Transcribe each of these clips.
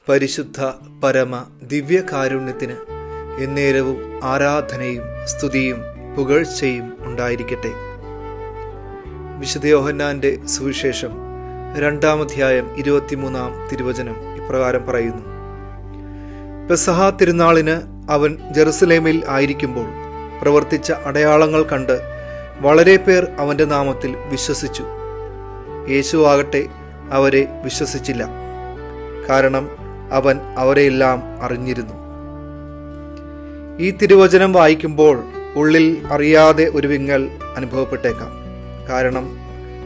പരിശുദ്ധ പരമ ദിവ്യകാരുണ്യത്തിന് എന്നേരവും ആരാധനയും സ്തുതിയും പുകഴ്ചയും ഉണ്ടായിരിക്കട്ടെ. വിശുദ്ധ യോഹന്നാന്റെ സുവിശേഷം 2-ാം അധ്യായം 23-ാം തിരുവചനം ഇപ്രകാരം പറയുന്നു: പെസഹ തിരുനാളിന് അവൻ ജെറുസലേമിൽ ആയിരിക്കുമ്പോൾ പ്രവർത്തിച്ച അടയാളങ്ങൾ കണ്ട് വളരെ പേർ അവൻ്റെ നാമത്തിൽ വിശ്വസിച്ചു. യേശു ആകട്ടെ അവരെ വിശ്വസിച്ചില്ല, കാരണം അവൻ അവരെയെല്ലാം അറിഞ്ഞിരുന്നു. ഈ തിരുവചനം വായിക്കുമ്പോൾ ഉള്ളിൽ അറിയാതെ ഒരു വിങ്ങൽ അനുഭവപ്പെട്ടേക്കാം. കാരണം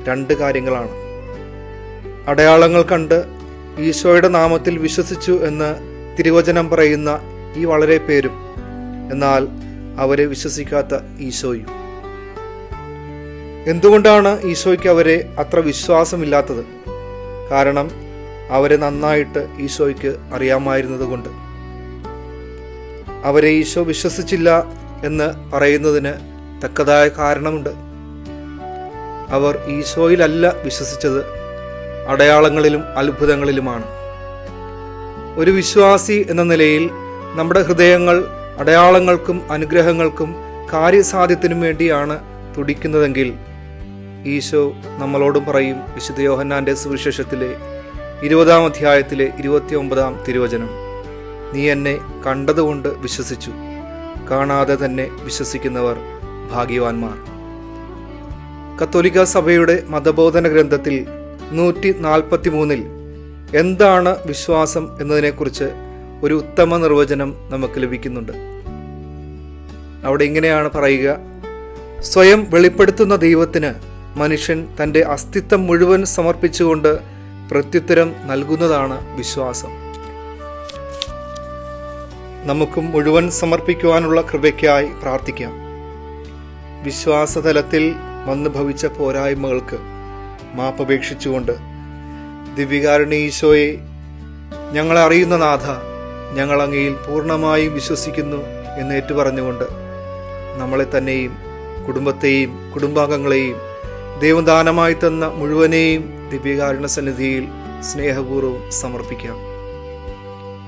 2 കാര്യങ്ങളാണ്. അടയാളങ്ങൾ കണ്ട് ഈശോയുടെ നാമത്തിൽ വിശ്വസിച്ചു എന്ന് തിരുവചനം പറയുന്ന ഈ വളരെ പേരും, എന്നാൽ അവരെ വിശ്വസിക്കാത്ത ഈശോയും. എന്തുകൊണ്ടാണ് ഈശോയ്ക്ക് അവരെ അത്ര വിശ്വാസമില്ലാത്തത്? കാരണം അവരെ നന്നായിട്ട് ഈശോയ്ക്ക് അറിയാമായിരുന്നത് കൊണ്ട്. അവരെ ഈശോ വിശ്വസിച്ചില്ല എന്ന് പറയുന്നതിന് തക്കതായ കാരണമുണ്ട്. അവർ ഈശോയിലല്ല വിശ്വസിച്ചത്, അടയാളങ്ങളിലും അത്ഭുതങ്ങളിലുമാണ്. ഒരു വിശ്വാസി എന്ന നിലയിൽ നമ്മുടെ ഹൃദയങ്ങൾ അടയാളങ്ങൾക്കും അനുഗ്രഹങ്ങൾക്കും കാര്യസാധ്യത്തിനും വേണ്ടിയാണ് തുടിക്കുന്നതെങ്കിൽ ഈശോ നമ്മളോടും പറയും. വിശുദ്ധ യോഹന്നാന്റെ സുവിശേഷത്തിലെ 20-ാം അധ്യായത്തിലെ 29-ാം തിരുവചനം: നീ എന്നെ കണ്ടതുകൊണ്ട് വിശ്വസിച്ചു, കാണാതെ തന്നെ വിശ്വസിക്കുന്നവർ ഭാഗ്യവാന്മാർ. കത്തോലിക്ക സഭയുടെ മതബോധന ഗ്രന്ഥത്തിൽ 143-ൽ എന്താണ് വിശ്വാസം എന്നതിനെക്കുറിച്ച് ഒരു ഉത്തമ നിർവചനം നമുക്ക് ലഭിക്കുന്നുണ്ട്. അവിടെ ഇങ്ങനെയാണ് പറയുക: സ്വയം വെളിപ്പെടുത്തുന്ന ദൈവത്തിന് മനുഷ്യൻ തൻ്റെ അസ്തിത്വം മുഴുവൻ സമർപ്പിച്ചുകൊണ്ട് പ്രത്യുത്തരം നൽകുന്നതാണ് വിശ്വാസം. നമുക്കും മുഴുവൻ സമർപ്പിക്കുവാനുള്ള കൃപയ്ക്കായി പ്രാർത്ഥിക്കാം. വിശ്വാസതലത്തിൽ വന്നു ഭവിച്ച പോരായ്മകൾക്ക് മാപ്പപേക്ഷിച്ചുകൊണ്ട്, ദിവ്യകാരുണ്യ ഈശോയെ, ഞങ്ങളെ അറിയുന്ന നാഥ, ഞങ്ങൾ അങ്ങയിൽ പൂർണ്ണമായും വിശ്വസിക്കുന്നു എന്ന് ഏറ്റുപറഞ്ഞുകൊണ്ട് നമ്മളെ തന്നെയും കുടുംബത്തെയും കുടുംബാംഗങ്ങളെയും ദൈവദാനമായി തന്ന മുഴുവനെയും ദിവ്യകാരുണ്യ സന്നിധിയിൽ സ്നേഹപൂർവ്വം സമർപ്പിക്കാം.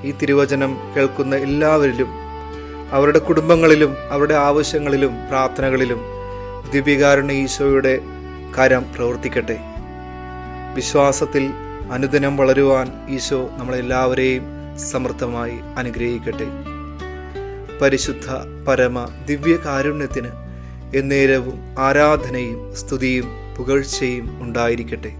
ഈ തിരുവചനം കേൾക്കുന്ന എല്ലാവരിലും, അവരുടെ കുടുംബങ്ങളിലും, അവരുടെ ആവശ്യങ്ങളിലും പ്രാർത്ഥനകളിലും ദിവ്യകാരുണ്യ ഈശോയുടെ കരം പ്രവർത്തിക്കട്ടെ. വിശ്വാസത്തിൽ അനുദിനം വളരുവാൻ ഈശോ നമ്മളെല്ലാവരെയും സമൃദ്ധമായി അനുഗ്രഹിക്കട്ടെ. പരിശുദ്ധ പരമ ദിവ്യകാരുണ്യത്തിന് എന്നേരവും ആരാധനയും സ്തുതിയും പുകഴ്ചയും ഉണ്ടായിരിക്കട്ടെ.